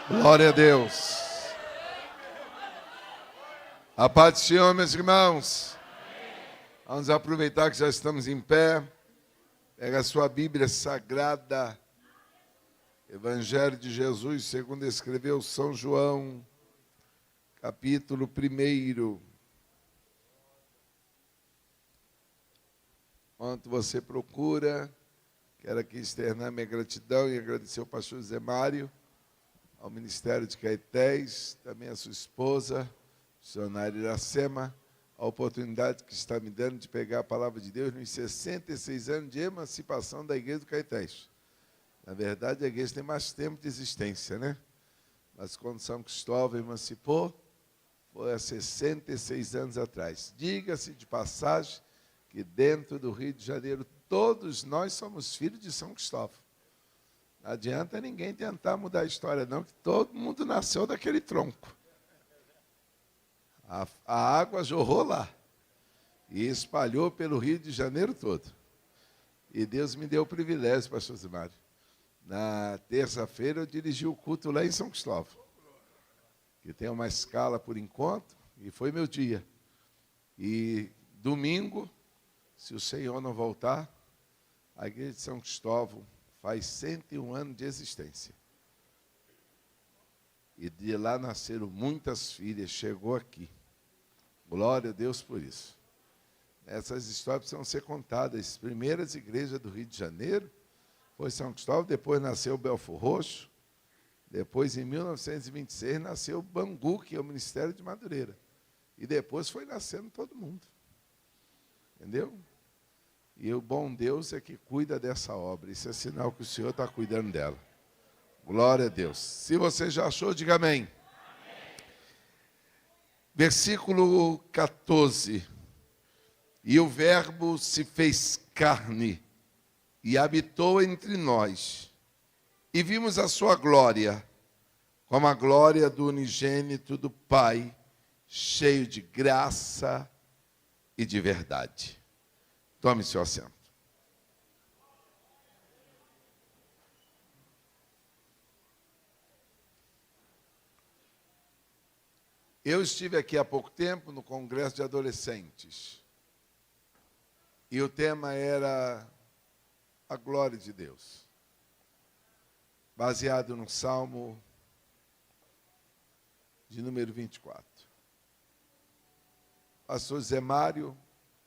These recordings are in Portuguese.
Glória a Deus. A paz do Senhor, meus irmãos. Vamos aproveitar que já estamos em pé. Pega a sua Bíblia Sagrada. Evangelho de Jesus, segundo escreveu São João, capítulo 1. Enquanto você procura, quero aqui externar minha gratidão e agradecer ao pastor Zé Mário, ao Ministério de Caetés, também a sua esposa, missionária Iracema, a oportunidade que está me dando de pegar a palavra de Deus nos 66 anos de emancipação da Igreja do Caetés. Na verdade, a igreja tem mais tempo de existência, né? Mas quando São Cristóvão emancipou, foi há 66 anos atrás. Diga-se de passagem que dentro do Rio de Janeiro, todos nós somos filhos de São Cristóvão. Não adianta ninguém tentar mudar a história, não, que todo mundo nasceu daquele tronco. A água jorrou lá e espalhou pelo Rio de Janeiro todo. E Deus me deu o privilégio, pastor Zimário. Na terça-feira eu dirigi o culto lá em São Cristóvão, que tem uma escala por encontro, e foi meu dia. E domingo, se o Senhor não voltar, a igreja de São Cristóvão faz 101 anos de existência. E de lá nasceram muitas filhas, chegou aqui. Glória a Deus por isso. Essas histórias precisam ser contadas. As primeiras igrejas do Rio de Janeiro foi São Cristóvão, depois nasceu o Belfor Roxo, depois, em 1926, nasceu o Bangu, que é o Ministério de Madureira. E depois foi nascendo todo mundo. Entendeu? E o bom Deus é que cuida dessa obra. Isso é sinal que o Senhor está cuidando dela. Glória a Deus. Se você já achou, diga amém. Amém. Versículo 14. E o Verbo se fez carne e habitou entre nós. E vimos a sua glória, como a glória do unigênito do Pai, cheio de graça e de verdade. Tome seu assento. Eu estive aqui há pouco tempo no Congresso de Adolescentes. E o tema era a glória de Deus. Baseado no Salmo de número 24. Pastor Zé Mário,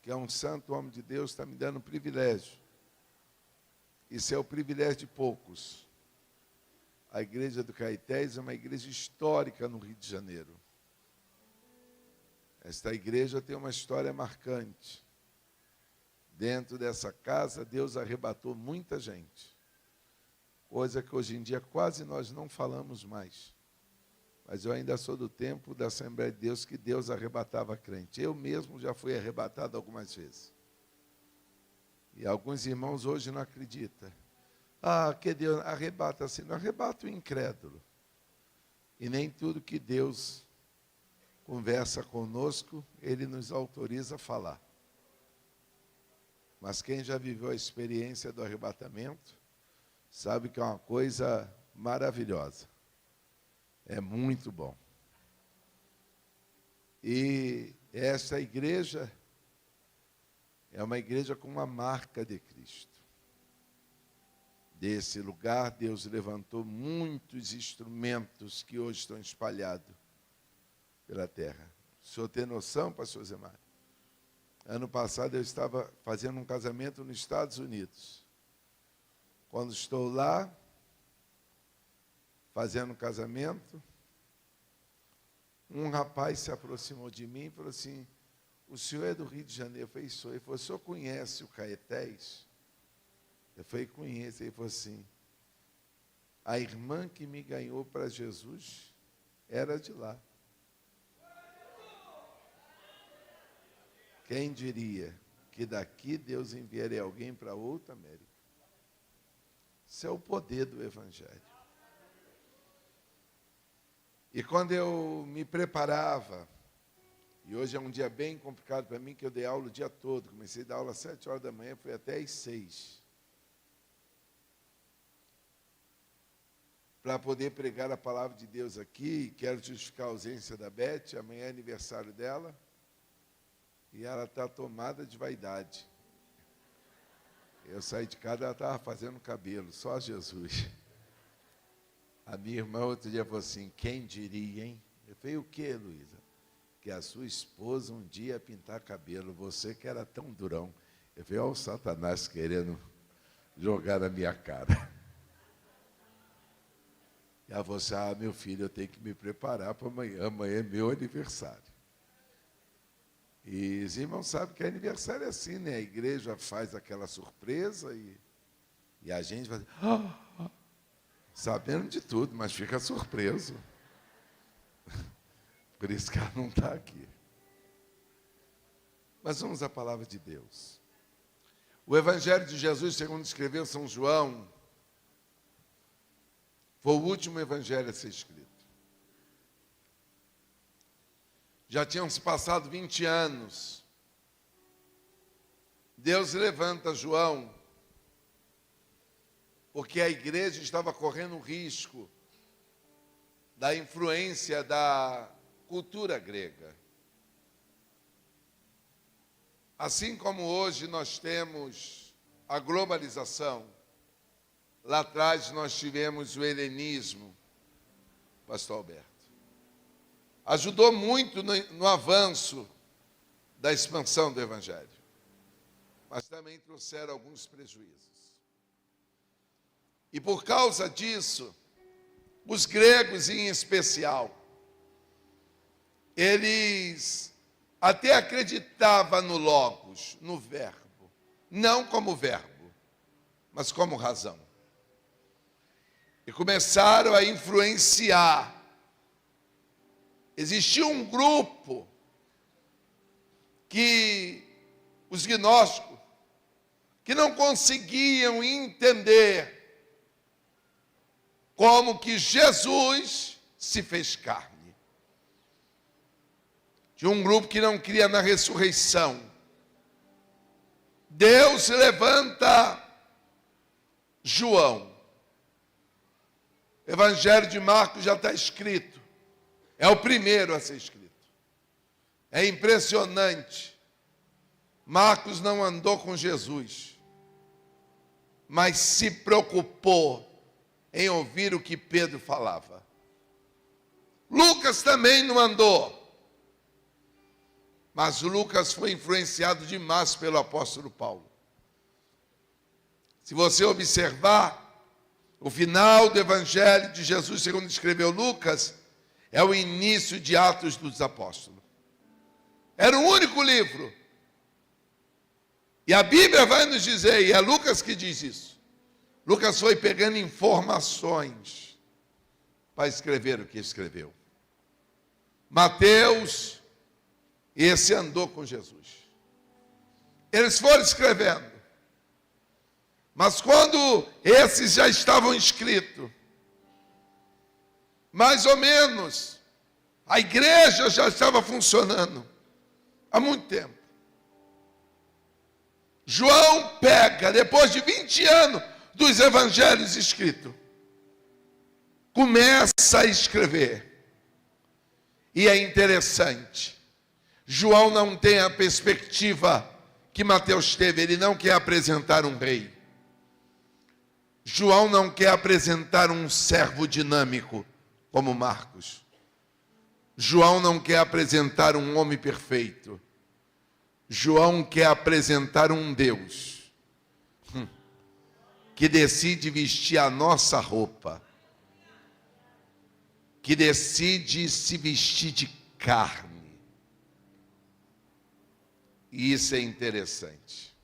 que é um santo homem de Deus, está me dando um privilégio. Isso é o privilégio de poucos. A igreja do Caetés é uma igreja histórica no Rio de Janeiro. Esta igreja tem uma história marcante. Dentro dessa casa, Deus arrebatou muita gente. Coisa que hoje em dia quase nós não falamos mais. Mas eu ainda sou do tempo da Assembleia de Deus que Deus arrebatava crente. Eu mesmo já fui arrebatado algumas vezes. E alguns irmãos hoje não acreditam. Que Deus arrebata assim. Não arrebata o incrédulo. E nem tudo que Deus conversa conosco, Ele nos autoriza a falar. Mas quem já viveu a experiência do arrebatamento, sabe que é uma coisa maravilhosa. É muito bom. E essa igreja é uma igreja com uma marca de Cristo. Desse lugar, Deus levantou muitos instrumentos que hoje estão espalhados pela terra. O senhor tem noção, pastor Zé Mário? Ano passado eu estava fazendo um casamento nos Estados Unidos. Quando estou lá, fazendo um casamento, um rapaz se aproximou de mim e falou assim, o senhor é do Rio de Janeiro? Eu falei, sou. Ele falou, o senhor conhece o Caetés? Eu falei, conheço. Ele falou assim, a irmã que me ganhou para Jesus era de lá. Quem diria que daqui Deus enviaria alguém para outra América? Isso é o poder do Evangelho. E quando eu me preparava, e hoje é um dia bem complicado para mim, que eu dei aula o dia todo, comecei a dar aula às 7 horas da manhã, fui até às 6. para poder pregar a palavra de Deus aqui. Quero justificar a ausência da Beth, amanhã é aniversário dela, e ela está tomada de vaidade. Eu saí de casa, ela estava fazendo cabelo, só Jesus. A minha irmã outro dia falou assim, quem diria, hein? Eu falei, o quê, Luísa? Que a sua esposa um dia ia pintar cabelo, você que era tão durão. Eu falei, olha o Satanás querendo jogar na minha cara. E ela falou assim, meu filho, eu tenho que me preparar para amanhã, amanhã é meu aniversário. E os irmãos sabem que aniversário é assim, né? A igreja faz aquela surpresa e a gente vai sabendo de tudo, mas fica surpreso. Por isso que ela não está aqui. Mas vamos à palavra de Deus. O Evangelho de Jesus, segundo escreveu São João, foi o último evangelho a ser escrito. Já tinham se passado 20 anos. Deus levanta João, porque a igreja estava correndo risco da influência da cultura grega. Assim como hoje nós temos a globalização, lá atrás nós tivemos o helenismo, pastor Alberto. Ajudou muito no avanço da expansão do Evangelho, mas também trouxeram alguns prejuízos. E por causa disso, os gregos em especial, eles até acreditavam no logos, no verbo, não como verbo, mas como razão. E começaram a influenciar. Existia um grupo que os gnósticos, que não conseguiam entender como que Jesus se fez carne. Tinha um grupo que não cria na ressurreição. Deus levanta João. O Evangelho de Marcos já está escrito. É o primeiro a ser escrito. É impressionante. Marcos não andou com Jesus, mas se preocupou em ouvir o que Pedro falava. Lucas também não andou, mas Lucas foi influenciado demais pelo apóstolo Paulo. Se você observar, o final do Evangelho de Jesus, segundo escreveu Lucas, é o início de Atos dos Apóstolos. Era o único livro. E a Bíblia vai nos dizer, e é Lucas que diz isso. Lucas foi pegando informações para escrever o que escreveu. Mateus, esse andou com Jesus. Eles foram escrevendo. Mas quando esses já estavam escritos, mais ou menos, a igreja já estava funcionando há muito tempo. João pega, depois de 20 anos dos evangelhos escritos, começa a escrever. E é interessante, João não tem a perspectiva que Mateus teve, ele não quer apresentar um rei. João não quer apresentar um servo dinâmico, como Marcos. João não quer apresentar um homem perfeito. João quer apresentar um Deus que decide vestir a nossa roupa, que decide se vestir de carne. E isso é interessante.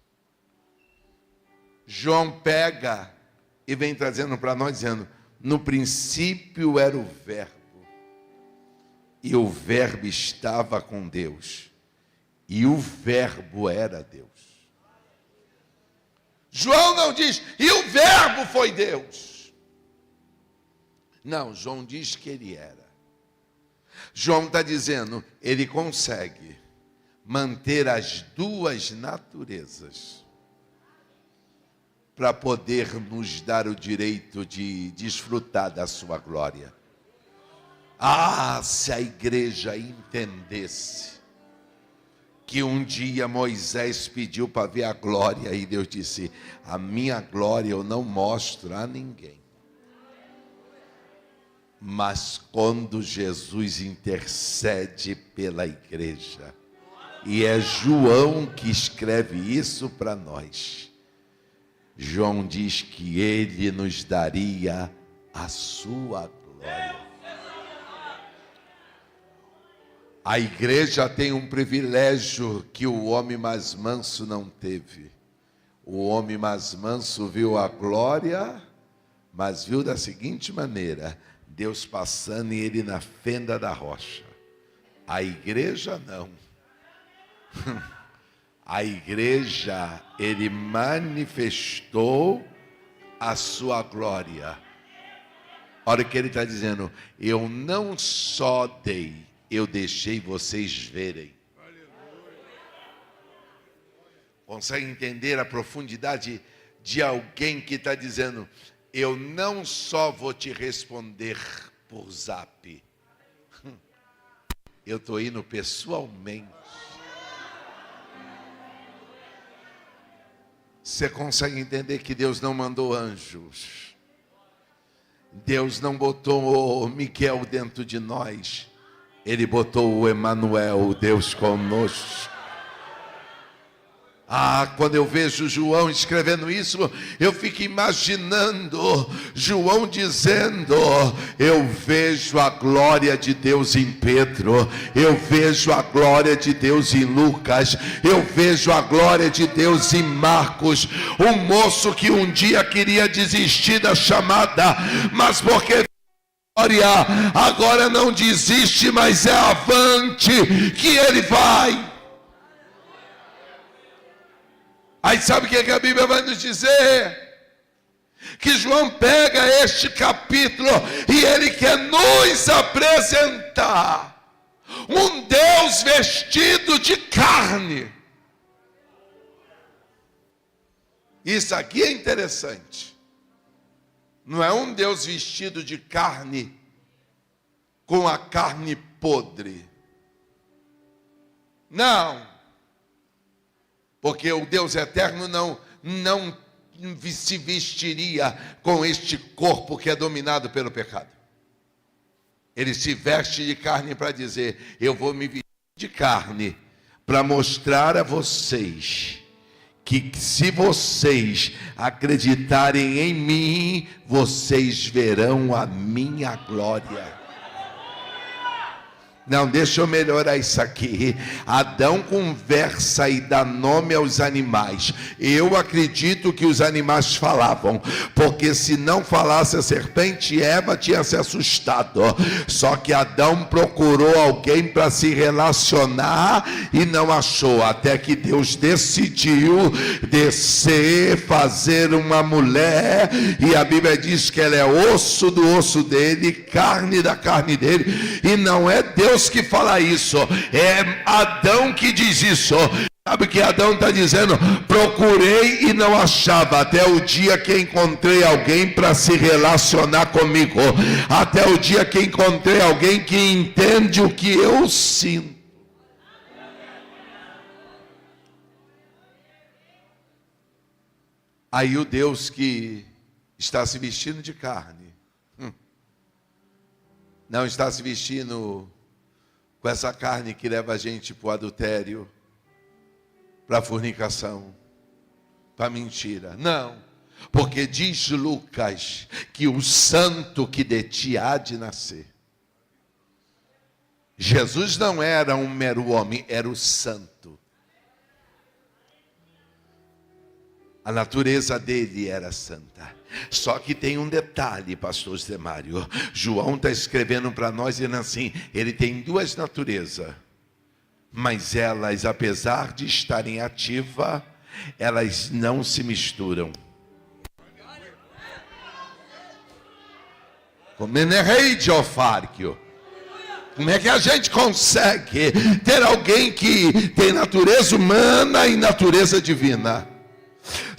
João pega e vem trazendo para nós, dizendo, no princípio era o verbo, e o verbo estava com Deus, e o verbo era Deus. João não diz, e o verbo foi Deus. Não, João diz que ele era. João está dizendo, ele consegue manter as duas naturezas. para poder nos dar o direito de desfrutar da sua glória. Ah, se a igreja entendesse que um dia Moisés pediu para ver a glória e Deus disse: a minha glória eu não mostro a ninguém. Mas quando Jesus intercede pela igreja, e é João que escreve isso para nós, João diz que ele nos daria a sua glória. A igreja tem um privilégio que o homem mais manso não teve. O homem mais manso viu a glória, mas viu da seguinte maneira: Deus passando e ele na fenda da rocha. A igreja não. A igreja, ele manifestou a sua glória. Olha o que ele está dizendo: eu não só dei, eu deixei vocês verem. Consegue entender a profundidade de alguém que está dizendo: eu não só vou te responder por zap, eu estou indo pessoalmente. Você consegue entender que Deus não mandou anjos? Deus não botou o Miquel dentro de nós. Ele botou o Emanuel, o Deus conosco. Ah, quando eu vejo João escrevendo isso, eu fico imaginando João dizendo: eu vejo a glória de Deus em Pedro, eu vejo a glória de Deus em Lucas, eu vejo a glória de Deus em Marcos, um moço que um dia queria desistir da chamada, mas porque glória, agora não desiste, mas é avante que ele vai. Aí sabe o que a Bíblia vai nos dizer? Que João pega este capítulo e ele quer nos apresentar um Deus vestido de carne. Isso aqui é interessante. Não é um Deus vestido de carne com a carne podre. Não. Porque o Deus eterno não se vestiria com este corpo que é dominado pelo pecado. Ele se veste de carne para dizer: eu vou me vestir de carne para mostrar a vocês que se vocês acreditarem em mim, vocês verão a minha glória. Não, deixa eu melhorar isso aqui. Adão conversa e dá nome aos animais. Eu acredito que os animais falavam, porque se não falasse a serpente, Eva tinha se assustado. Só que Adão procurou alguém para se relacionar e não achou, até que Deus decidiu descer, fazer uma mulher, e a Bíblia diz que ela é osso do osso dele, carne da carne dele, e não é Deus que fala isso, é Adão que diz isso. Sabe o que Adão está dizendo? Procurei e não achava, até o dia que encontrei alguém para se relacionar comigo, até o dia que encontrei alguém que entende o que eu sinto. Aí o Deus que está se vestindo de carne, não está se vestindo com essa carne que leva a gente para o adultério, para a fornicação, para a mentira. Não, porque diz Lucas que o santo que de ti há de nascer. Jesus não era um mero homem, era o santo. A natureza dele era santa. Só que tem um detalhe, pastor Zé Mário. João está escrevendo para nós dizendo assim: ele tem duas naturezas, mas elas, apesar de estarem ativas, elas não se misturam. Como é rei de Ofárquio. Como é que a gente consegue ter alguém que tem natureza humana e natureza divina?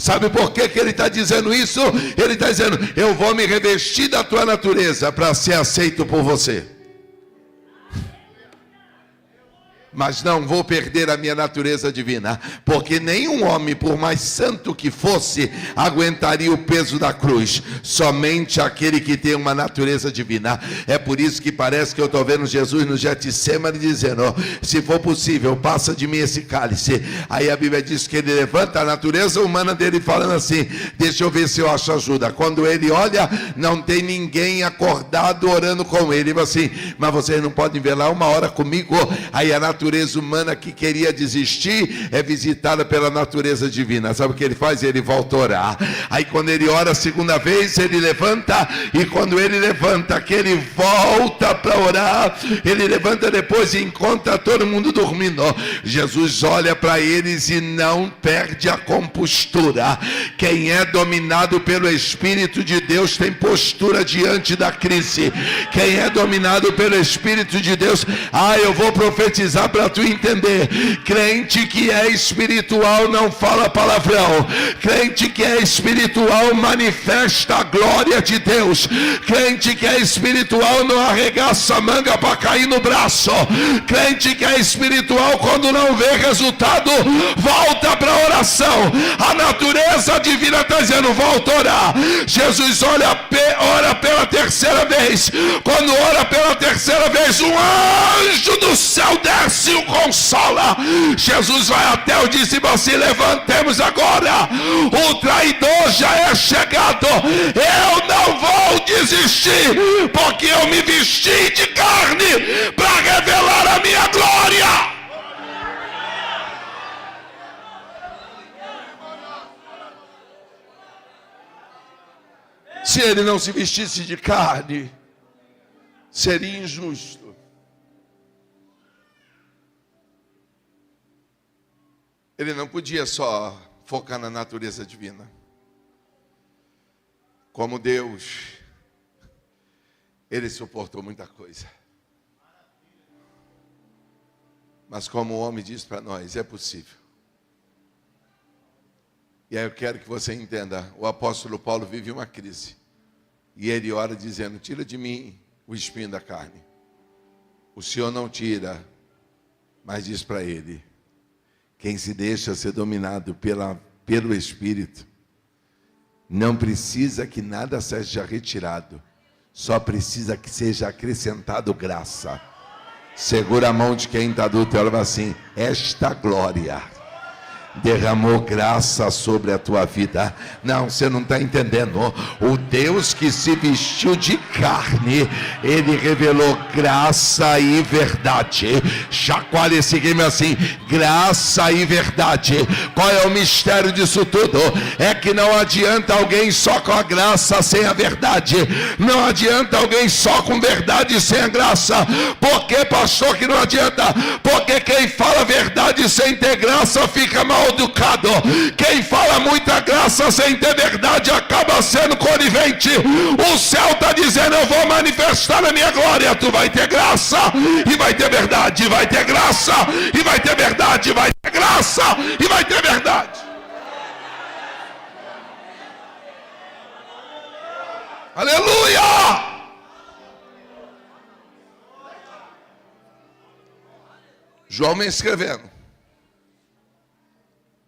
Sabe por que ele está dizendo isso? Ele está dizendo: eu vou me revestir da tua natureza para ser aceito por você. Mas não vou perder a minha natureza divina, porque nenhum homem, por mais santo que fosse, aguentaria o peso da cruz. Somente aquele que tem uma natureza divina. É por isso que parece que eu estou vendo Jesus no Getsemane dizendo: se for possível, passa de mim esse cálice. Aí a Bíblia diz que ele levanta a natureza humana dele, falando assim: deixa eu ver se eu acho ajuda. Quando ele olha, não tem ninguém acordado orando com ele. Ele assim: mas vocês não podem velar uma hora comigo? Aí a natureza humana que queria desistir é visitada pela natureza divina. Sabe o que ele faz? Ele volta a orar. Aí quando ele ora a segunda vez, ele levanta, e quando ele levanta, que ele volta para orar, ele levanta depois e encontra todo mundo dormindo. Jesus olha para eles e não perde a compostura. Quem é dominado pelo Espírito de Deus tem postura diante da crise. Quem é dominado pelo Espírito de Deus, eu vou profetizar para tu entender: crente que é espiritual não fala palavrão. Crente que é espiritual manifesta a glória de Deus. Crente que é espiritual não arregaça a manga para cair no braço. Crente que é espiritual, quando não vê resultado, volta para a oração. A natureza divina está dizendo: volta a orar. Jesus ora pela terceira vez. Quando ora pela terceira vez, um anjo do céu desce e o consola. Jesus vai até o discípulo assim: levantemos agora, o traidor já é chegado. Eu não vou desistir, porque eu me vesti de carne para revelar a minha glória. Se ele não se vestisse de carne, seria injusto. Ele não podia só focar na natureza divina. Como Deus, ele suportou muita coisa. Mas como o homem diz para nós, é possível. E aí eu quero que você entenda: o apóstolo Paulo vive uma crise. E ele ora dizendo: tira de mim o espinho da carne. O Senhor não tira, mas diz para ele: quem se deixa ser dominado pelo Espírito, não precisa que nada seja retirado, só precisa que seja acrescentado graça. Segura a mão de quem está do teu lado assim: esta glória derramou graça sobre a tua vida. Não, você não está entendendo. O Deus que se vestiu de carne, ele revelou graça e verdade. Chacoalha esse game assim: graça e verdade. Qual é o mistério disso tudo? É que não adianta alguém só com a graça sem a verdade. Não adianta alguém só com verdade sem a graça. Por que, pastor, que não adianta? Porque quem fala verdade sem ter graça fica mal educado. Quem fala muita graça sem ter verdade acaba sendo conivente. O céu está dizendo: eu vou manifestar a minha glória. Tu vai ter graça e vai ter verdade. Vai ter graça e vai ter verdade. Vai ter graça e vai ter verdade. Aleluia! João me escrevendo.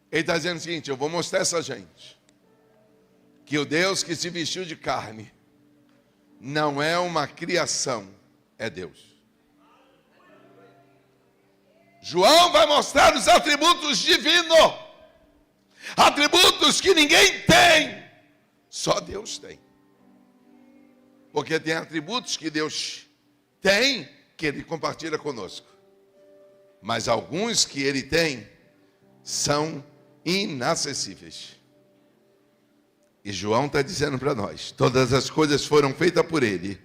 Ele está dizendo o seguinte: eu vou mostrar essa gente que o Deus que se vestiu de carne não é uma criação, é Deus. João vai mostrar os atributos divinos, atributos que ninguém tem, só Deus tem. Porque tem atributos que Deus tem, que Ele compartilha conosco, mas alguns que Ele tem são inacessíveis. E João está dizendo para nós: todas as coisas foram feitas por Ele,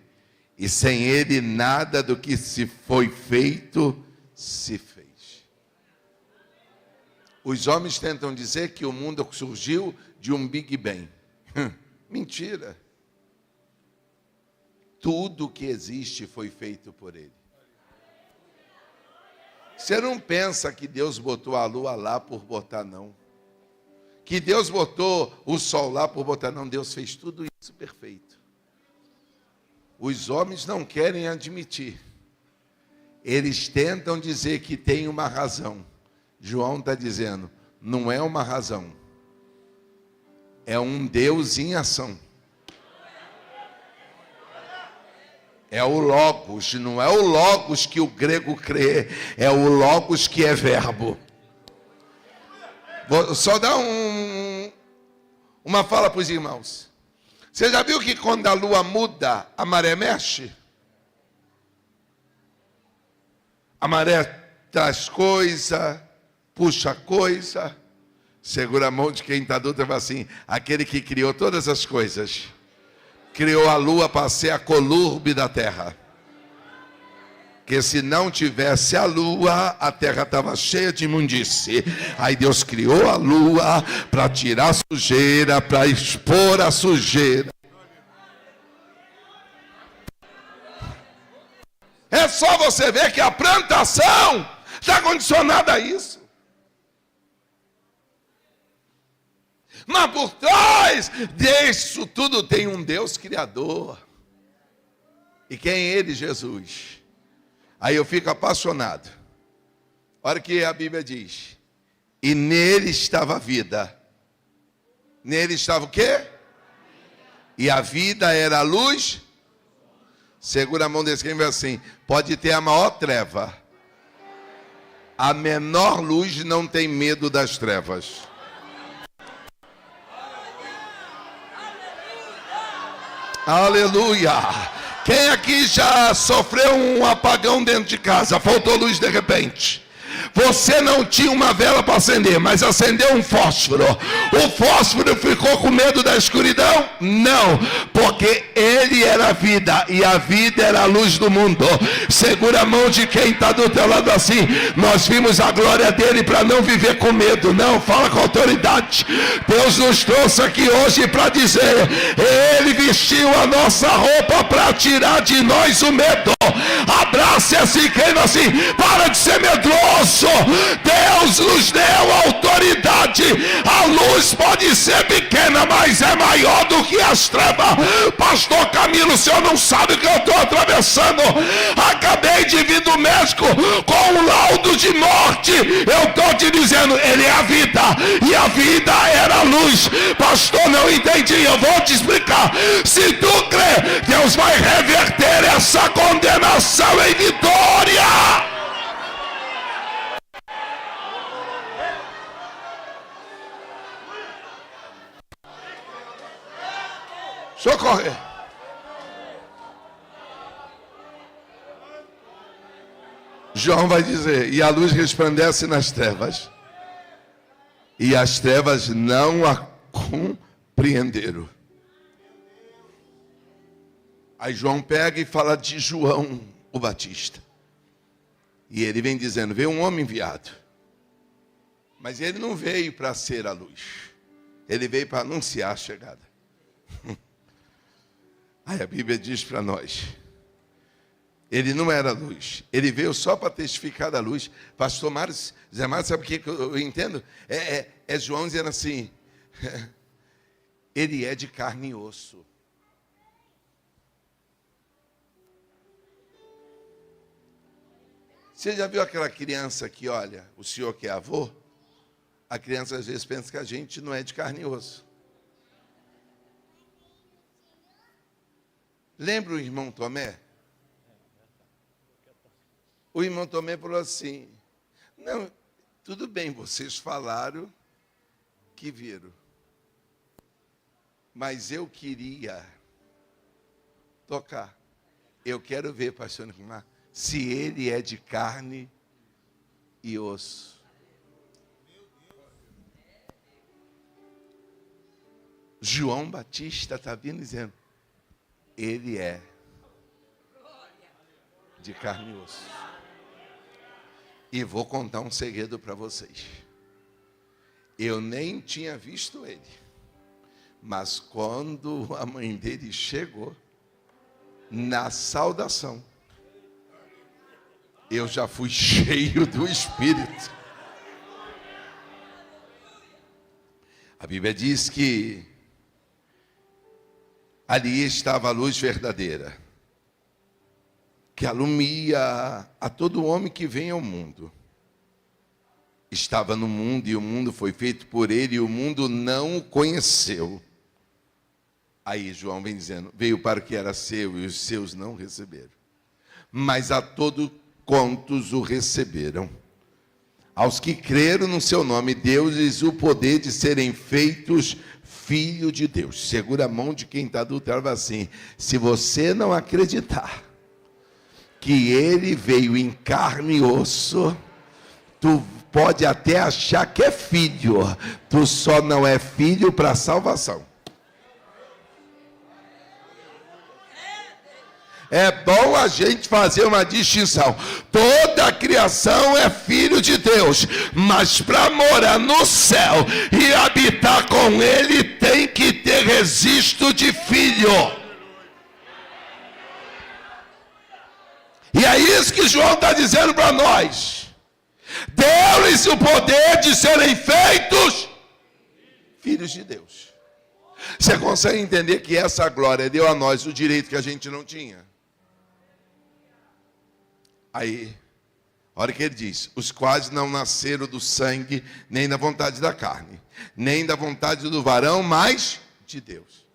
e sem Ele nada do que se foi feito se fez. Os homens tentam dizer que o mundo surgiu de um Big Bang. Mentira. Tudo que existe foi feito por Ele. Você não pensa que Deus botou a lua lá por botar, não. que Deus botou o sol lá por botar. Não, Deus fez tudo isso perfeito. Os homens não querem admitir. Eles tentam dizer que tem uma razão. João está dizendo, não é uma razão. É um Deus em ação. É o Logos, não é o Logos que o grego crê, é o Logos que é verbo. Vou só dar uma fala para os irmãos. Você já viu que quando a lua muda, a maré mexe? A maré traz coisa, puxa coisa. Segura a mão de quem está adulto e fala assim, aquele que criou todas as coisas. Criou a lua para ser a colurbe da terra. Porque se não tivesse a lua, a terra estava cheia de imundície. Aí Deus criou a lua para tirar a sujeira, para expor a sujeira. É só você ver que a plantação está condicionada a isso. Mas por trás disso tudo tem um Deus criador. E quem é ele? Jesus. Aí eu fico apaixonado. Olha o que a Bíblia diz. E nele estava a vida. Nele estava o quê? E a vida era a luz. Segura a mão desse quem vê assim. Pode ter a maior treva. A menor luz não tem medo das trevas. Aleluia! Quem aqui já sofreu um apagão dentro de casa? Faltou luz de repente. Você não tinha uma vela para acender, mas acendeu um fósforo. O fósforo ficou com medo da escuridão? Não, porque ele era a vida e a vida era a luz do mundo. Segura a mão de quem está do teu lado assim. Nós vimos a glória dele para não viver com medo. Não, fala com autoridade. Deus nos trouxe aqui hoje para dizer, ele vestiu a nossa roupa para tirar de nós o medo. Abrace assim, queima assim, para de ser medroso. Deus nos deu autoridade. A luz pode ser pequena, mas é maior do que as trevas. Pastor Camilo, o senhor não sabe o que eu estou atravessando. Acabei de vir do médico com um laudo de morte. Eu estou te dizendo, ele é a vida, e a vida era a luz. Pastor, não entendi, eu vou te explicar. Se tu crê, Deus vai reverter essa condenação em vitória. Socorrer. João vai dizer, e a luz resplandece nas trevas, e as trevas não a compreenderam. Aí João pega e fala de João o Batista. E ele vem dizendo, veio um homem enviado. Mas ele não veio para ser a luz. Ele veio para anunciar a chegada. Aí a Bíblia diz para nós, ele não era luz, ele veio só para testificar da luz. Pastor Mário, Zé Mário, sabe o que eu entendo? É João dizendo assim, ele é de carne e osso. Você já viu aquela criança que, olha, o senhor que é avô? A criança às vezes pensa que a gente não é de carne e osso. Lembra o irmão Tomé? O irmão Tomé falou assim, não, tudo bem, vocês falaram que viram, mas eu queria tocar. Eu quero ver, pastor Nicolau, se ele é de carne e osso. João Batista está vindo dizendo, ele é de carne e osso. E vou contar um segredo para vocês. Eu nem tinha visto ele. Mas quando a mãe dele chegou, na saudação, eu já fui cheio do Espírito. A Bíblia diz que ali estava a luz verdadeira, que alumia a todo homem que vem ao mundo. Estava no mundo e o mundo foi feito por ele e o mundo não o conheceu. Aí João vem dizendo, veio para o que era seu e os seus não receberam. Mas a todos quantos o receberam, aos que creram no seu nome, deu-lhes o poder de serem feitos filho de Deus. Segura a mão de quem está adulterado assim. Se você não acreditar que ele veio em carne e osso, tu pode até achar que é filho, tu só não é filho para a salvação. É bom a gente fazer uma distinção. Toda a criação é filho de Deus, mas para morar no céu e habitar com ele, tem que ter registro de filho. E é isso que João está dizendo para nós. Deu-lhes o poder de serem feitos filhos de Deus. Você consegue entender que essa glória deu a nós o direito que a gente não tinha? Aí, a hora que ele diz, os quais não nasceram do sangue, nem da vontade da carne, nem da vontade do varão, mas de Deus.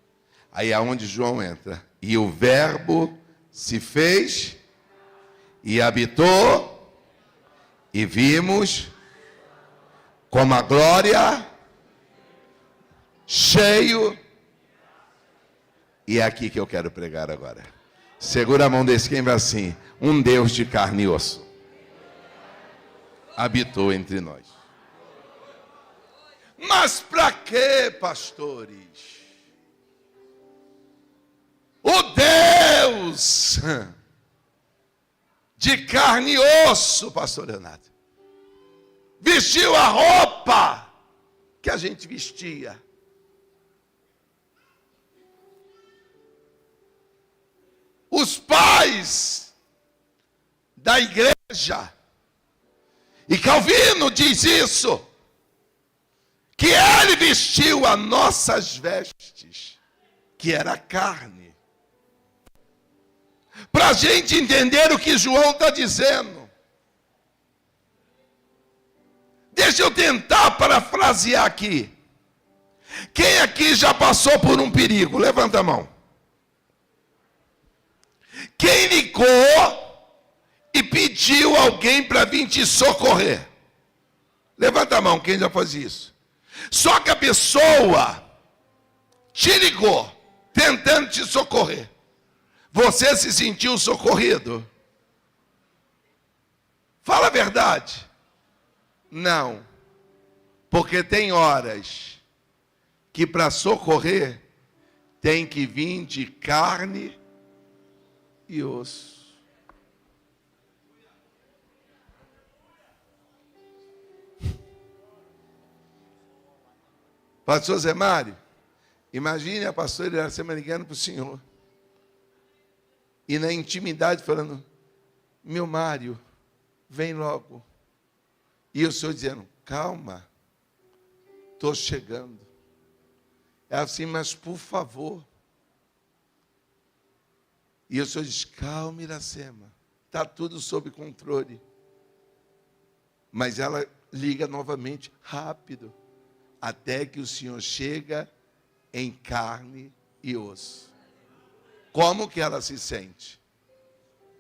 Aí é onde João entra. E o verbo se fez e habitou, e vimos como a glória, cheio. E é aqui que eu quero pregar agora. Segura a mão desse quem vai assim. Um Deus de carne e osso habitou entre nós. Mas para quê, pastores? O Deus de carne e osso, pastor Leonardo, vestiu a roupa que a gente vestia. Os pais da igreja, e Calvino diz isso, que ele vestiu as nossas vestes, que era carne. Para a gente entender o que João está dizendo. Deixa eu tentar parafrasear aqui. Quem aqui já passou por um perigo? Levanta a mão. Quem ligou e pediu alguém para vir te socorrer? Levanta a mão, quem já faz isso? Só que a pessoa te ligou, tentando te socorrer. Você se sentiu socorrido? Fala a verdade. Não. Porque tem horas que para socorrer tem que vir de carne e osso. Pastor Zé Mário, imagine a pastora Iracema ligando para o senhor. E na intimidade falando, meu Mário, vem logo. E o senhor dizendo, calma, estou chegando. É assim, mas por favor. E o senhor diz, calma, Iracema, está tudo sob controle. Mas ela liga novamente, rápido, até que o senhor chega em carne e osso. Como que ela se sente?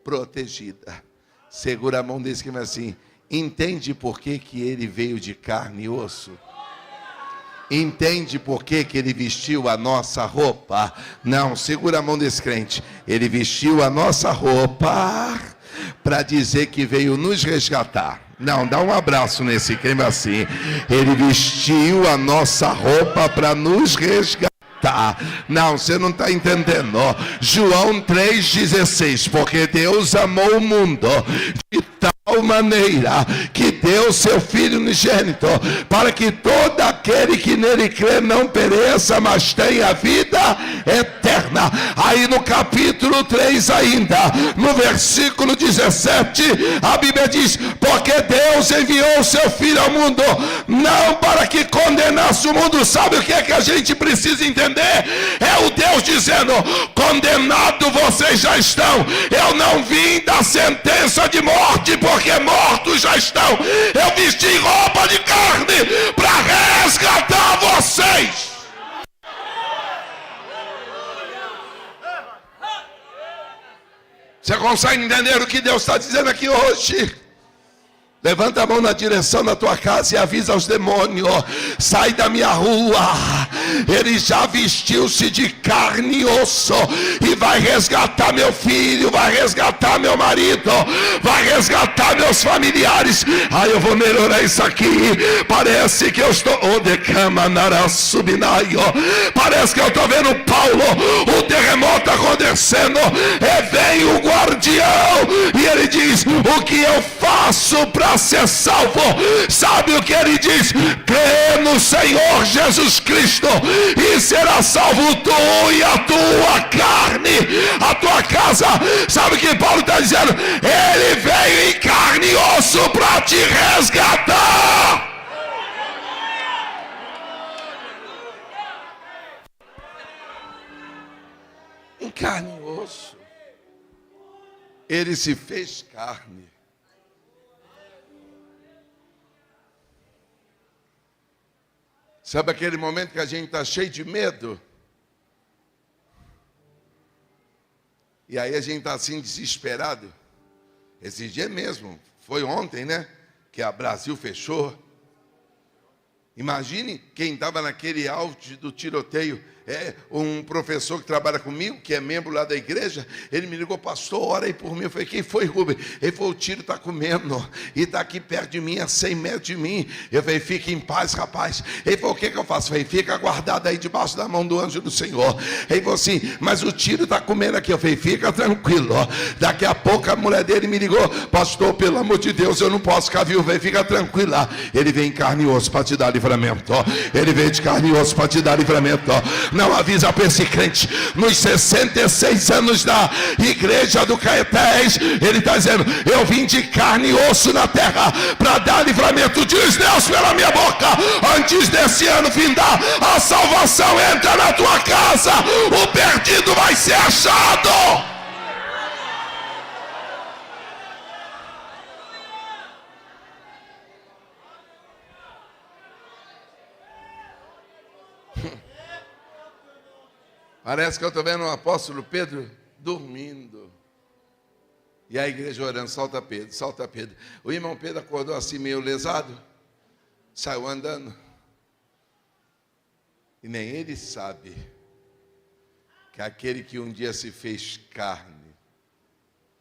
Protegida. Segura a mão desse que vai assim, entende por que que ele veio de carne e osso? Entende por que que ele vestiu a nossa roupa? Não, segura a mão desse crente. Ele vestiu a nossa roupa para dizer que veio nos resgatar. Não, dá um abraço nesse creme assim. Ele vestiu a nossa roupa para nos resgatar. Não, você não está entendendo. João 3,16. Porque Deus amou o mundo de tal tal maneira que deu seu Filho unigênito, para que todo aquele que nele crê não pereça, mas tenha vida eterna. Aí no capítulo 3 ainda, no versículo 17, a Bíblia diz: porque Deus enviou o seu Filho ao mundo, não para que condenasse o mundo. Sabe o que é que a gente precisa entender? É o Deus dizendo: condenado vocês já estão, eu não vim da sentença de morte, porque mortos já estão, eu vesti roupa de carne para resgatar vocês. Você consegue entender o que Deus está dizendo aqui hoje? Levanta a mão na direção da tua casa e avisa aos demônios: sai da minha rua. Ele já vestiu-se de carne e osso e vai resgatar meu filho, vai resgatar meu marido, vai resgatar meus familiares. Eu vou melhorar isso aqui. Parece que eu estou parece que eu estou vendo Paulo, o terremoto acontecendo, vem o guardião e ele diz: o que eu faço para ser salvo? Sabe o que ele diz? Crê no Senhor Jesus Cristo e será salvo tu e a tua carne, a tua casa. Sabe o que Paulo está dizendo? Ele veio em carne e osso para te resgatar. Em carne e osso. Ele se fez carne. Sabe aquele momento que a gente está cheio de medo? E aí a gente está assim desesperado. Esse dia mesmo, foi ontem, né? Que a Brasil fechou. Imagine quem estava naquele auge do tiroteio. Um professor que trabalha comigo, que é membro lá da igreja, ele me ligou: pastor, ora aí por mim. Eu falei: quem foi, Rubem? Ele falou: o tiro está comendo e está aqui perto de mim, a 100 metros de mim. Eu falei: fique em paz, rapaz. Ele falou: o que eu faço? Eu falei: fica guardado aí debaixo da mão do anjo do Senhor. Ele falou assim: mas o tiro está comendo aqui. Eu falei: fica tranquilo. Daqui a pouco a mulher dele me ligou: pastor, pelo amor de Deus, eu não posso ficar viúva. Eu falei: fica tranquila. Ele vem em carne e osso para te dar livramento. Ele vem de carne e osso para te dar livramento. Não avisa para esse crente. Nos 66 anos da igreja do Caetés, ele está dizendo: eu vim de carne e osso na terra para dar livramento. Diz Deus pela minha boca: antes desse ano findar, a salvação entra na tua casa, o perdido vai ser achado. Parece que eu estou vendo o apóstolo Pedro dormindo. E a igreja orando: solta Pedro, solta Pedro. O irmão Pedro acordou assim meio lesado, saiu andando. E nem ele sabe que aquele que um dia se fez carne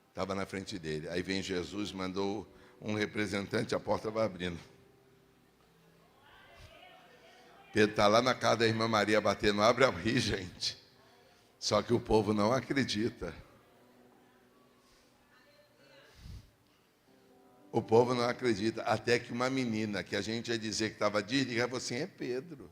estava na frente dele. Aí vem Jesus, mandou um representante, a porta vai abrindo. Pedro está lá na casa da irmã Maria batendo: abre a rir, gente. Só que o povo não acredita. O povo não acredita. Até que uma menina, que a gente ia dizer que estava desligada, falou assim: é Pedro.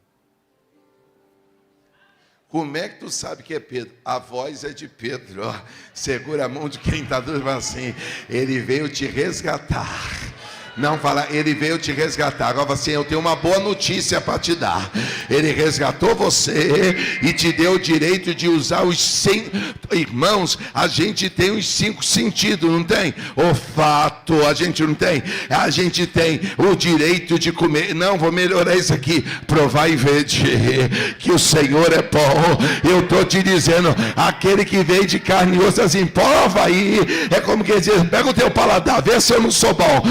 Como é que tu sabe que é Pedro? A voz é de Pedro. Ó. Segura a mão de quem está dormindo assim: ele veio te resgatar. Não fala, ele veio te resgatar. Agora assim: eu tenho uma boa notícia para te dar. Ele resgatou você e te deu o direito de usar os 100. Irmãos, a gente tem os 5 sentidos, não tem? Olfato, a gente não tem? A gente tem o direito de comer. Não, vou melhorar isso aqui. Provar e ver que o Senhor é bom. Eu estou te dizendo: aquele que veio de carne e osso, assim, prova aí. É como que diz: pega o teu paladar, vê se eu não sou bom.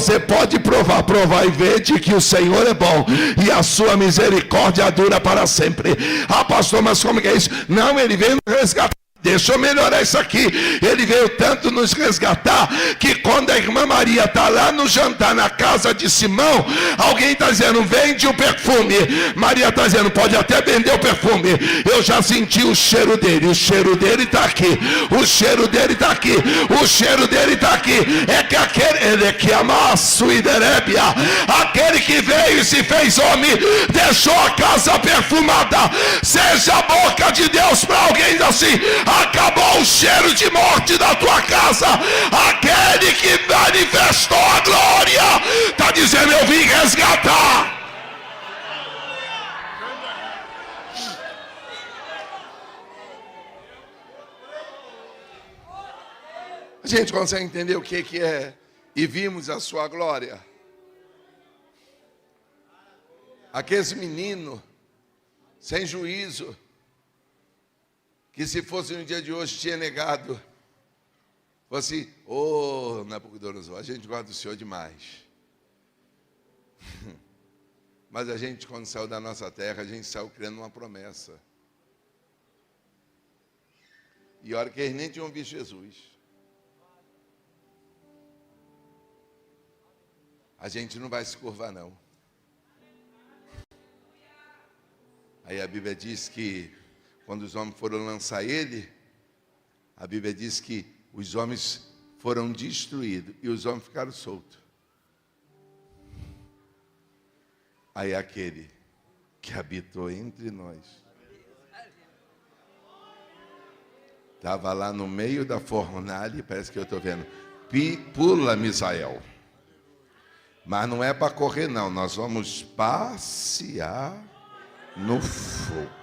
Você pode provar e ver de que o Senhor é bom e a sua misericórdia dura para sempre. Ah, pastor, mas como que é isso? Não, ele veio resgatar Deixa eu melhorar isso aqui. Ele veio tanto nos resgatar que quando a irmã Maria está lá no jantar na casa de Simão, alguém está dizendo, vende o perfume. Maria está dizendo, pode até vender o perfume. Eu já senti o cheiro dele. O cheiro dele está aqui. O cheiro dele está aqui. O cheiro dele está aqui. É que aquele, ele que amasso e derébia, aquele que veio e se fez homem, deixou a casa perfumada. Seja a boca de Deus para alguém assim. Acabou o cheiro de morte da tua casa. Aquele que manifestou a glória está dizendo, eu vim resgatar. A gente consegue entender o que é e vimos a sua glória? Aquele menino sem juízo, que se fosse no dia de hoje tinha negado, fosse, Nabucodonosor, a gente gosta do Senhor demais. Mas a gente, quando saiu da nossa terra, a gente saiu criando uma promessa. E a hora que eles nem tinham visto Jesus, a gente não vai se curvar não. Aí a Bíblia diz que quando os homens foram lançar ele, a Bíblia diz que os homens foram destruídos e os homens ficaram soltos. Aí aquele que habitou entre nós estava lá no meio da fornalha, parece que eu estou vendo, pula Misael. Mas não é para correr não, nós vamos passear no fogo.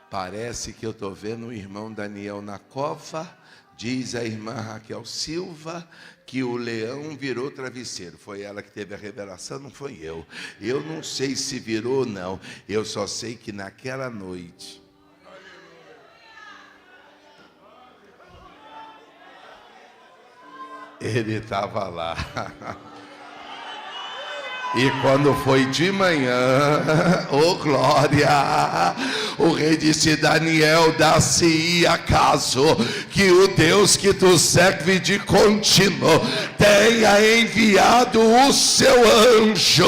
Parece que eu estou vendo o irmão Daniel na cova. Diz a irmã Raquel Silva que o leão virou travesseiro. Foi ela que teve a revelação, não foi eu. Eu não sei se virou ou não. Eu só sei que naquela noite ele estava lá. E quando foi de manhã, glória, o rei disse, Daniel, dá-se acaso que o Deus que tu serve de contínuo tenha enviado o seu anjo.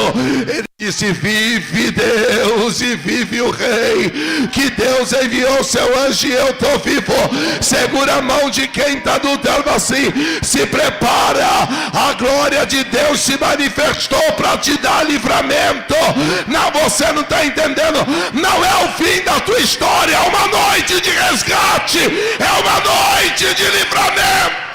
Ele disse, vive Deus e vive o rei, que Deus enviou o seu anjo e eu estou vivo. Segura a mão de quem está do tempo assim, se prepara, a glória de Deus se manifestou para te dar livramento. Não, você não está entendendo, não é o fim da tua história, é uma noite de resgate, é uma noite de livramento.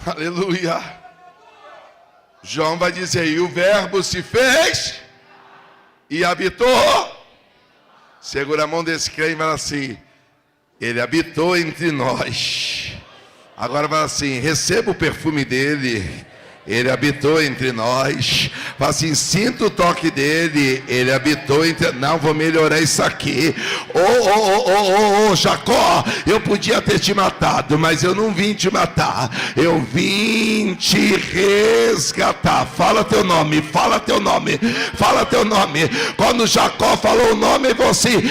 Aleluia. João vai dizer, e o verbo se fez e habitou. Segura a mão desse crente e fala assim, ele habitou entre nós. Agora fala assim, receba o perfume dele. Ele habitou entre nós. Fala assim, sinta o toque dele. Ele habitou entre... Não, vou melhorar isso aqui. Jacó, eu podia ter te matado, mas eu não vim te matar. Eu vim te resgatar. Fala teu nome, fala teu nome, fala teu nome. Quando Jacó falou o nome, ele falou assim,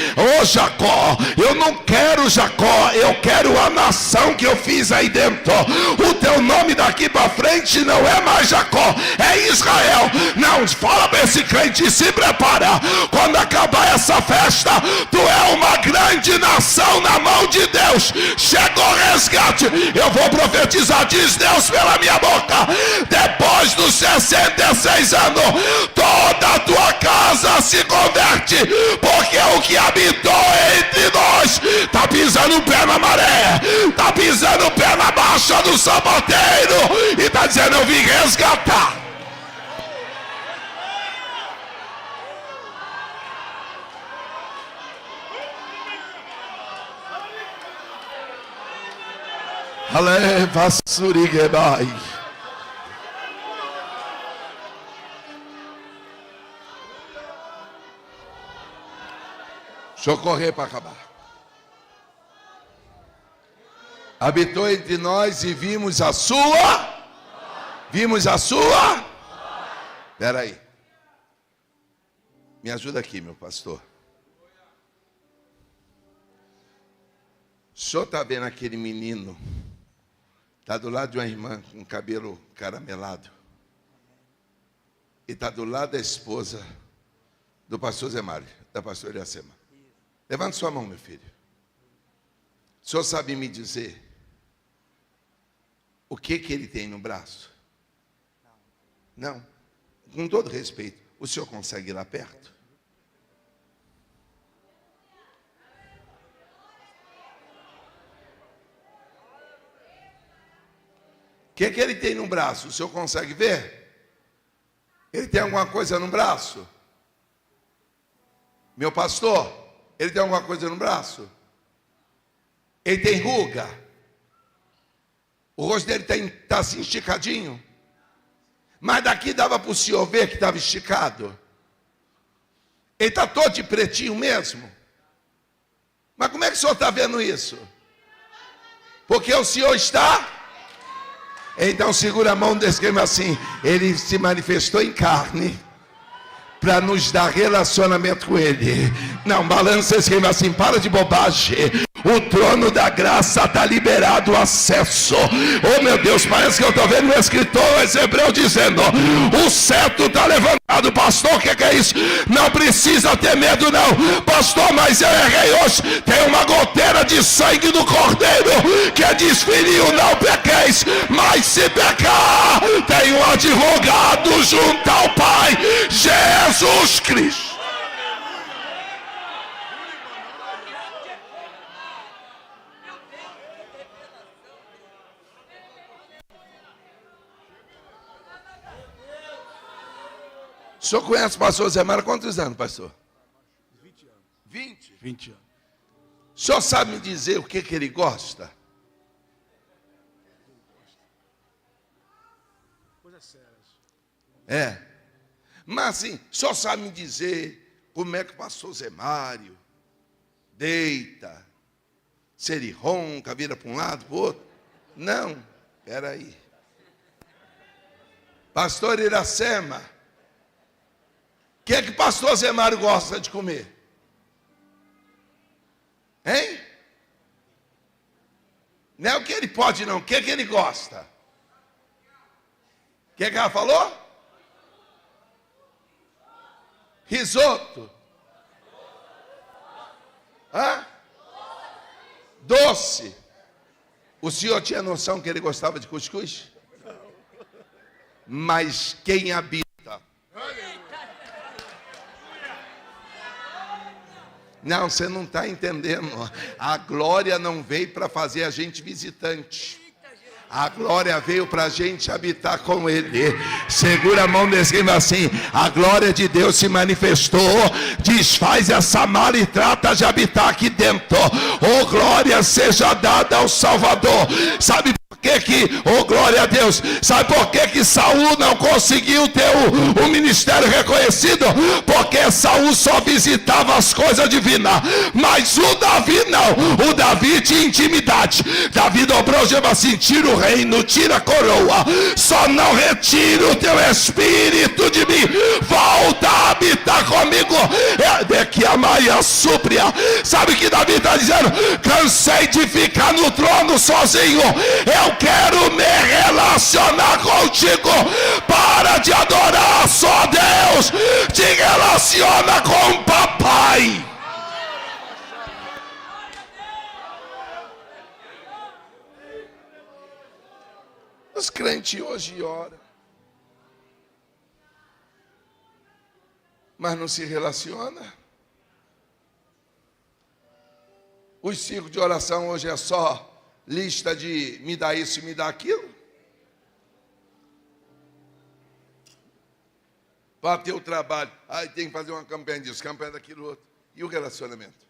Jacó, eu não quero Jacó, eu quero a nação que eu fiz aí dentro. O teu nome daqui para frente não é mais Jacó, é Israel. Não, fala para esse crente, se prepara, quando acabar essa festa, tu é uma grande nação na mão de Deus. Chegou o resgate. Eu vou profetizar, diz Deus pela minha boca, depois dos 66 anos, toda a tua casa se converte, porque o que habitou entre nós está pisando o pé na maré, está pisando o pé na baixa do sapateiro e está dizendo, eu vim resgatar. Ale vasurigebai. Deixa eu correr para acabar. Habitou entre nós e vimos a sua. Vimos a sua. Espera aí. Me ajuda aqui, meu pastor. O senhor está vendo aquele menino? Está do lado de uma irmã com cabelo caramelado. E está do lado da esposa do pastor Zé Mário, da pastora Iracema. Levante sua mão, meu filho. O senhor sabe me dizer o que ele tem no braço? Não. Com todo respeito, o senhor consegue ir lá perto? O que ele tem no braço? O senhor consegue ver? Ele tem alguma coisa no braço? Meu pastor, ele tem alguma coisa no braço? Ele tem ruga? O rosto dele está assim esticadinho? Mas daqui dava para o senhor ver que estava esticado? Ele está todo de pretinho mesmo? Mas como é que o senhor está vendo isso? Porque o senhor está... Então segura a mão desse crime assim. Ele se manifestou em carne para nos dar relacionamento com ele. Não, balança esse crime assim. Para de bobagem. O trono da graça está liberado o acesso. Oh meu Deus, parece que eu estou vendo o escritor hebreu dizendo: o cetro está levantado. Pastor, o que é isso? Não precisa ter medo não. Pastor, mas eu errei hoje. Tem uma goteira de sangue do cordeiro que diz: filhinho, não pequeis. Mas se pecar, tem um advogado junto ao Pai, Jesus Cristo. O senhor conhece o pastor Zé Mário há quantos anos, pastor? 20 anos. 20? 20 anos. O senhor sabe me dizer o que ele gosta? Coisas sérias. É. Mas assim, o senhor sabe me dizer como é que o pastor Zé Mário deita, se ele ronca, vira para um lado, para o outro? Não. Espera aí. Pastor Iracema, o que é que o pastor Zé Mário gosta de comer? Hein? Não é o que ele pode não, o que é que ele gosta? O que é que ela falou? Risoto. Hã? Doce. O senhor tinha noção que ele gostava de cuscuz? Mas quem habita? Não, você não está entendendo. A glória não veio para fazer a gente visitante. A glória veio para a gente habitar com Ele. Segura a mão desse assim. A glória de Deus se manifestou. Desfaz essa mala e trata de habitar aqui dentro. Oh, glória seja dada ao Salvador. Sabe por que oh glória a Deus, sabe por que Saul não conseguiu ter o ministério reconhecido? Porque Saul só visitava as coisas divinas, mas o Davi não. O Davi tinha intimidade. Davi dobrou o gema assim: tira o reino, tira a coroa, só não retira o teu espírito de mim, volta a habitar comigo. É que a Maia súpria. Sabe o que Davi está dizendo? Cansei de ficar no trono sozinho, eu quero me relacionar contigo. Para de adorar só Deus, te relaciona com o papai. Os crentes hoje oram, mas não se relaciona. Os ciclos de oração hoje é só lista de me dá isso e me dá aquilo. Para ter o trabalho, aí tem que fazer uma campanha disso, campanha daquilo outro. E o relacionamento?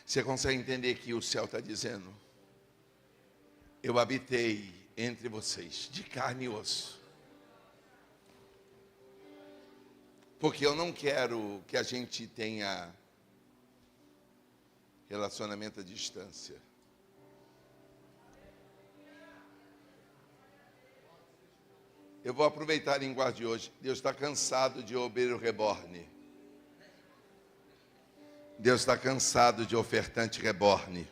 Você consegue entender que o céu está dizendo: eu habitei entre vocês, de carne e osso. Porque eu não quero que a gente tenha relacionamento à distância. Eu vou aproveitar a linguagem de hoje. Deus está cansado de obreiro reborn. Deus está cansado de ofertante reborn.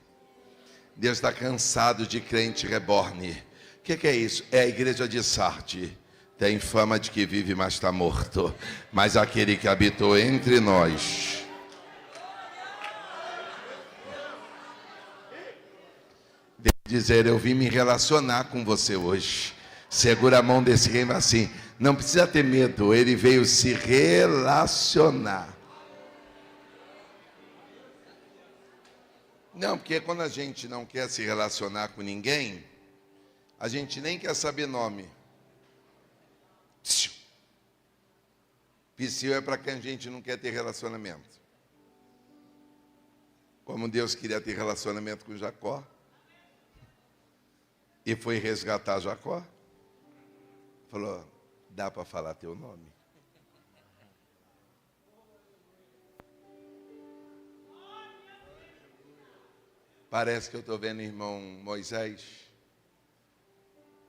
Deus está cansado de crente reborn. O que é isso? É a igreja de Sardes. Tem fama de que vive, mas está morto. Mas aquele que habitou entre nós. Deve dizer, eu vim me relacionar com você hoje. Segura a mão desse rei assim. Não precisa ter medo, ele veio se relacionar. Não, porque quando a gente não quer se relacionar com ninguém, a gente nem quer saber nome. Psiu é para quem a gente não quer ter relacionamento. Como Deus queria ter relacionamento com Jacó. E foi resgatar Jacó. Falou, dá para falar teu nome? Parece que eu estou vendo o irmão Moisés.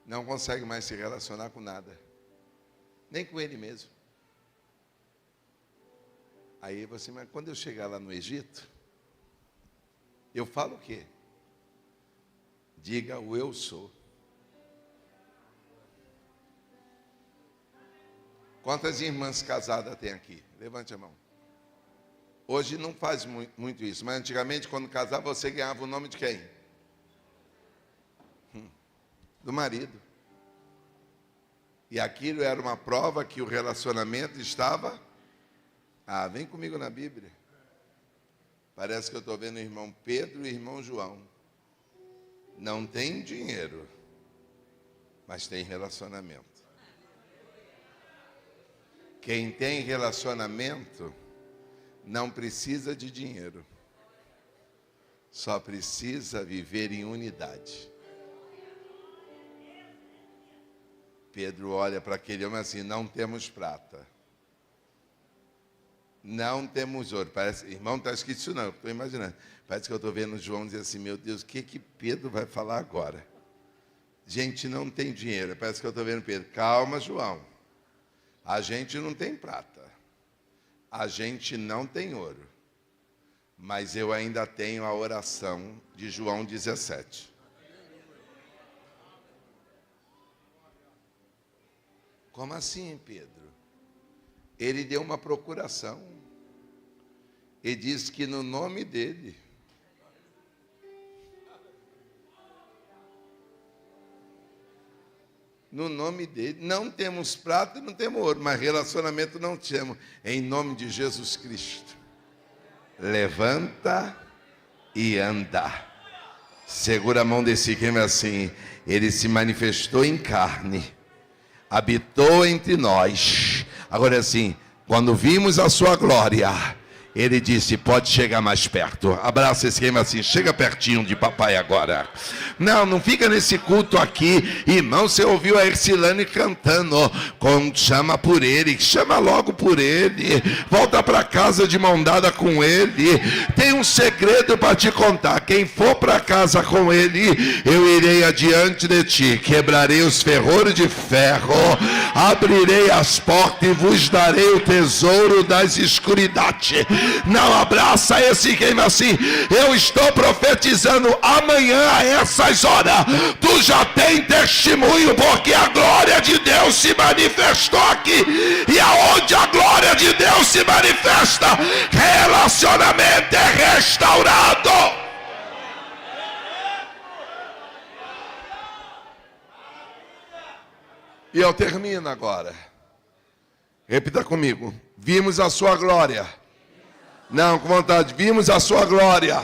Não consegue mais se relacionar com nada. Nem com ele mesmo. Aí você, mas quando eu chegar lá no Egito, eu falo o quê? Diga o eu sou. Quantas irmãs casadas tem aqui? Levante a mão. Hoje não faz muito isso, mas antigamente quando casava você ganhava o nome de quem? Do marido. E aquilo era uma prova que o relacionamento estava... Ah, vem comigo na Bíblia. Parece que eu estou vendo o irmão Pedro e o irmão João. Não tem dinheiro, mas tem relacionamento. Quem tem relacionamento não precisa de dinheiro. Só precisa viver em unidade. Pedro olha para aquele homem assim, não temos prata. Não temos ouro. Parece, irmão, está escrito isso não, estou imaginando. Parece que eu estou vendo João dizer assim, meu Deus, o que Pedro vai falar agora? Gente, não tem dinheiro. Parece que eu estou vendo Pedro. Calma, João. A gente não tem prata. A gente não tem ouro. Mas eu ainda tenho a oração de João 17. Como assim, Pedro? Ele deu uma procuração. E disse que no nome dele. No nome dele. Não temos prata, não temos ouro, mas relacionamento não temos. Em nome de Jesus Cristo. Levanta e anda. Segura a mão desse que é assim. Ele se manifestou em carne. Habitou entre nós. Agora assim, quando vimos a sua glória, ele disse, pode chegar mais perto. Abraça esse rei assim, chega pertinho de papai agora. Não fica nesse culto aqui. Irmão, você ouviu a Ercilane cantando. Chama por ele, chama logo por ele. Volta para casa de mão dada com ele. Tem um segredo para te contar. Quem for para casa com ele, eu irei adiante de ti. Quebrarei os ferrolhos de ferro. Abrirei as portas e vos darei o tesouro das escuridades. Não, abraça esse queima assim. Eu estou profetizando amanhã a essas horas. Tu já tem testemunho, porque a glória de Deus se manifestou aqui. E aonde a glória de Deus se manifesta, relacionamento é restaurado. E eu termino agora. Repita comigo. Vimos a sua glória. Não, com vontade. Vimos a sua glória.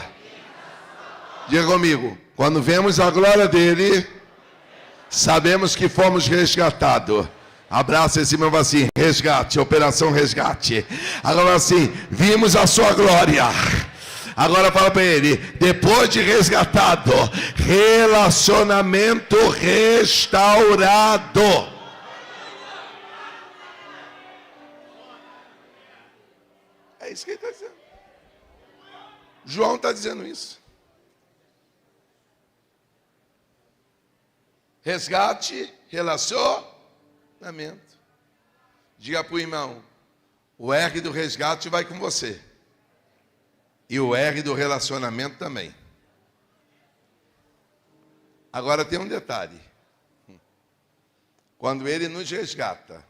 Diga comigo. Quando vemos a glória dele, sabemos que fomos resgatados. Abraça esse meu assim. Resgate, operação resgate. Agora assim, vimos a sua glória. Agora fala para ele. Depois de resgatado, relacionamento restaurado. É isso que ele está dizendo. João está dizendo isso. Resgate, relacionamento. Diga para o irmão, o R do resgate vai com você. E o R do relacionamento também. Agora tem um detalhe. Quando ele nos resgata,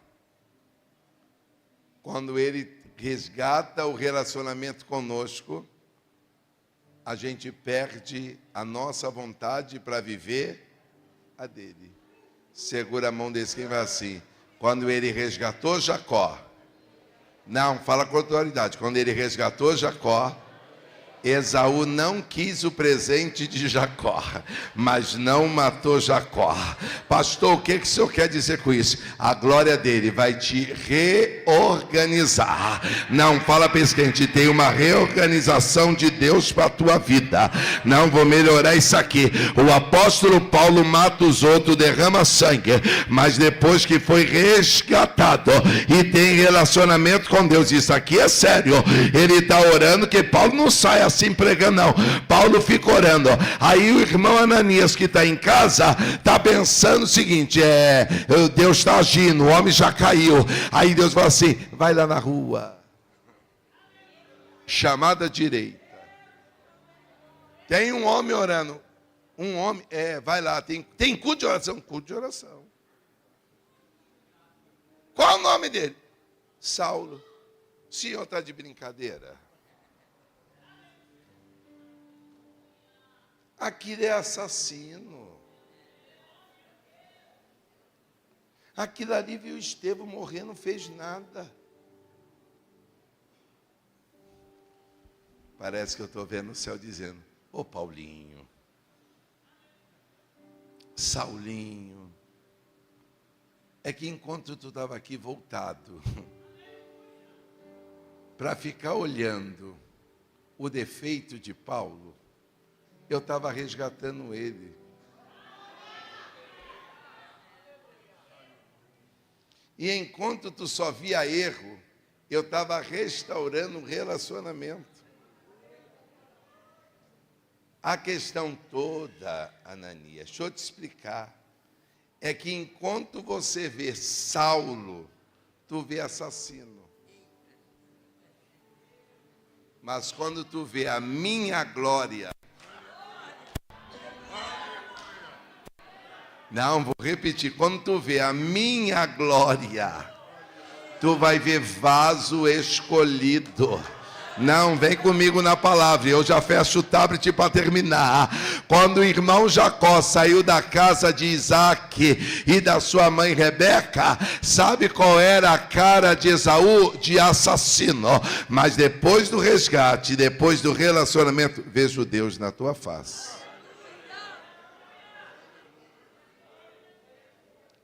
quando ele resgata o relacionamento conosco, a gente perde a nossa vontade para viver a dele. Segura a mão desse quem vai assim. Quando ele resgatou Jacó, não, fala com autoridade. Quando ele resgatou Jacó, Esaú não quis o presente de Jacó, mas não matou Jacó. Pastor, o que o senhor quer dizer com isso? A glória dele vai te reorganizar. Não, fala para esse crente, tem uma reorganização de Deus para a tua vida. Não, vou melhorar isso aqui. O apóstolo Paulo mata os outros, derrama sangue, mas depois que foi resgatado e tem relacionamento com Deus, isso aqui é sério. Ele está orando, que Paulo não sai assim pregando, não. Paulo fica orando. Aí o irmão Ananias, que está em casa, está pensando o seguinte: Deus está agindo, o homem já caiu. Aí Deus fala assim: vai lá na rua, chamada direita, tem um homem orando. Um homem, vai lá, tem culto de oração. Culto de oração. Qual o nome dele? Saulo. O senhor está de brincadeira? Aquilo é assassino. Aquilo ali viu Estevão morrer, não fez nada. Parece que eu estou vendo o céu dizendo: ô Paulinho, Saulinho, é que enquanto tu estava aqui voltado para ficar olhando o defeito de Paulo, eu estava resgatando ele. E enquanto tu só via erro, eu estava restaurando o relacionamento. A questão toda, Ananias, deixa eu te explicar, é que enquanto você vê Saulo, tu vê assassino. Mas quando tu vê a minha glória, não, vou repetir, quando tu vê a minha glória, tu vai ver vaso escolhido. Não, vem comigo na palavra, eu já fecho o tablet para terminar. Quando o irmão Jacó saiu da casa de Isaac e da sua mãe Rebeca, sabe qual era a cara de Esaú? De assassino. Mas depois do resgate, depois do relacionamento, vejo Deus na tua face.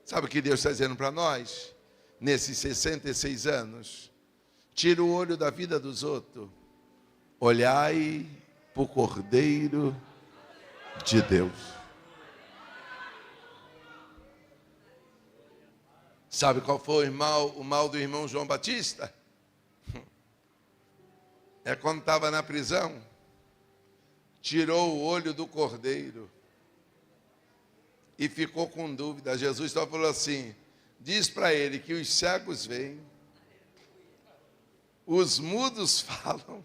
Sabe o que Deus está dizendo para nós? Nesses 66 anos, tira o olho da vida dos outros, olhai para o Cordeiro de Deus. Sabe qual foi o mal do irmão João Batista? É quando estava na prisão, tirou o olho do Cordeiro e ficou com dúvida. Jesus só falou assim: diz para ele que os cegos veem, os mudos falam,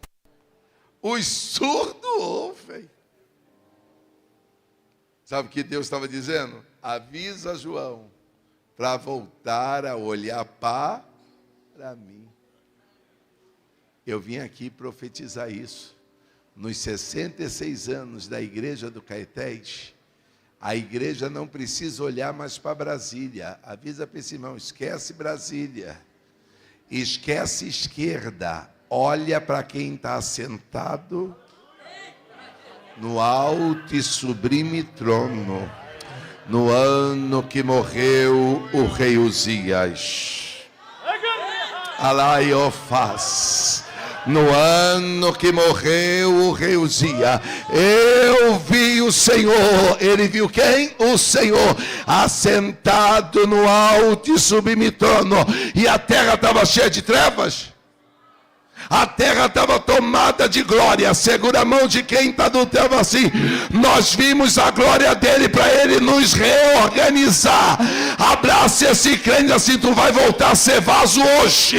os surdos ouvem. Sabe o que Deus estava dizendo? Avisa João para voltar a olhar para mim. Eu vim aqui profetizar isso. Nos 66 anos da igreja do Caetés, a igreja não precisa olhar mais para Brasília. Avisa para esse irmão: esquece Brasília, esquece esquerda, olha para quem está sentado no alto e sublime trono, no ano que morreu o rei Uzias. Alaiofaz. No ano que morreu o rei Uzias, eu vi o Senhor. Ele viu quem? O Senhor, assentado no alto e sublime trono. E a terra estava cheia de trevas. A terra estava tomada de glória. Segura a mão de quem está do teu assim. Nós vimos a glória dele para ele nos reorganizar. Abrace esse crente assim, tu vai voltar a ser vaso hoje.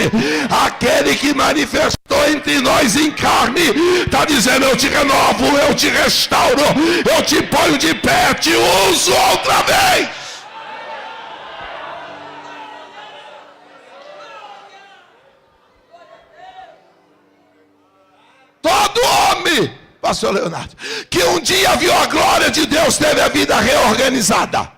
Aquele que manifestou entre nós em carne está dizendo: eu te renovo, eu te restauro, eu te ponho de pé, te uso outra vez. Todo homem, pastor Leonardo, que um dia viu a glória de Deus, teve a vida reorganizada.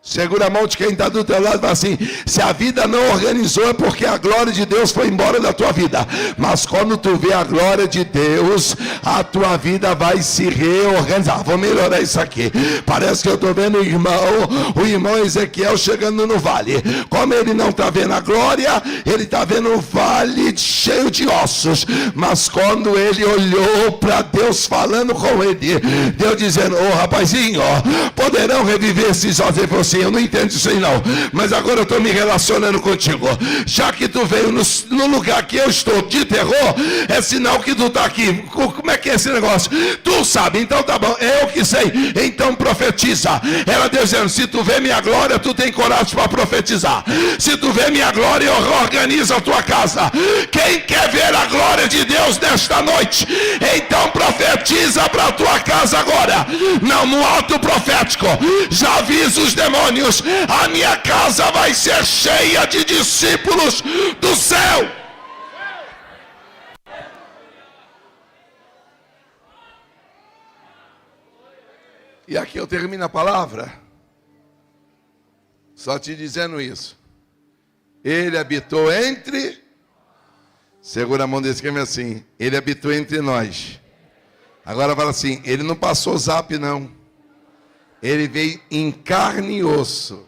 Segura a mão de quem está do teu lado e fala assim: se a vida não organizou é porque a glória de Deus foi embora da tua vida. Mas quando tu vê a glória de Deus, a tua vida vai se reorganizar. Vou melhorar isso aqui. Parece que eu estou vendo o irmão Ezequiel chegando no vale. Como ele não está vendo a glória, ele está vendo um vale cheio de ossos. Mas quando ele olhou para Deus falando com ele, Deus dizendo: ô rapazinho, poderão reviver esses ossos? Eu não entendo isso aí não, mas agora eu estou me relacionando contigo. Já que tu veio no lugar que eu estou de terror, é sinal que tu está aqui. Como é que é esse negócio? Tu sabe, então tá bom, eu que sei, então profetiza. Ela dizendo: se tu vê minha glória, tu tem coragem para profetizar. Se tu vê minha glória, organiza a tua casa. Quem quer ver a glória de Deus nesta noite, então profetiza para a tua casa agora. Não, no alto profético, já avisa os demônios: a minha casa vai ser cheia de discípulos do céu. E aqui eu termino a palavra só te dizendo isso: ele habitou entre, segura a mão desse crente assim, ele habitou entre nós. Agora fala assim: ele não passou zap não. Ele veio em carne e osso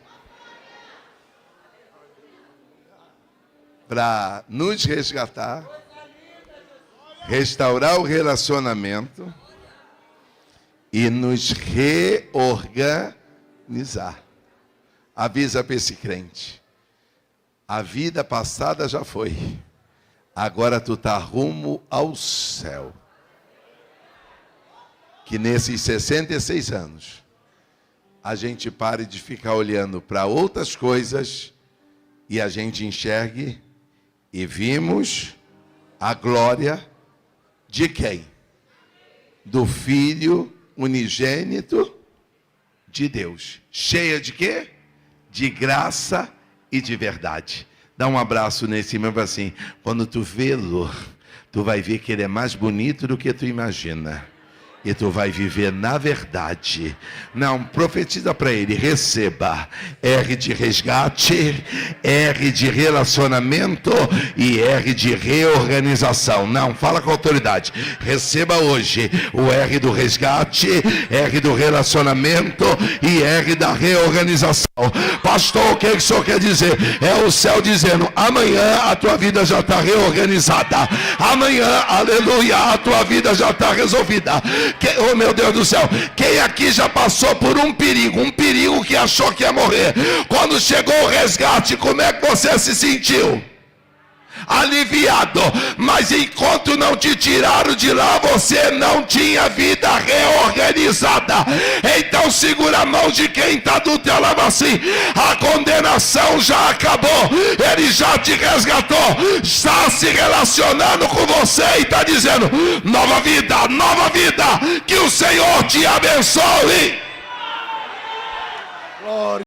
para nos resgatar, restaurar o relacionamento e nos reorganizar. Avisa para esse crente: a vida passada já foi, agora tu está rumo ao céu. Que nesses 66 anos a gente pare de ficar olhando para outras coisas e a gente enxergue e vimos a glória de quem? Do Filho unigênito de Deus. Cheia de quê? De graça e de verdade. Dá um abraço nesse irmão assim: quando tu vê-lo, tu vai ver que ele é mais bonito do que tu imagina. E tu vai viver na verdade. Não, profetiza para ele: receba R de resgate, R de relacionamento e R de reorganização. Não, fala com autoridade: receba hoje o R do resgate, R do relacionamento e R da reorganização. Pastor, o que o senhor quer dizer? É o céu dizendo: amanhã a tua vida já está reorganizada. Amanhã, aleluia, a tua vida já está resolvida. Oh meu Deus do céu, quem aqui já passou por um perigo que achou que ia morrer? Quando chegou o resgate, como é que você se sentiu? Aliviado. Mas enquanto não te tiraram de lá, você não tinha vida reorganizada. Então segura a mão de quem está do teu lado assim: a condenação já acabou, ele já te resgatou, está se relacionando com você e está dizendo: nova vida, que o Senhor te abençoe. Glória.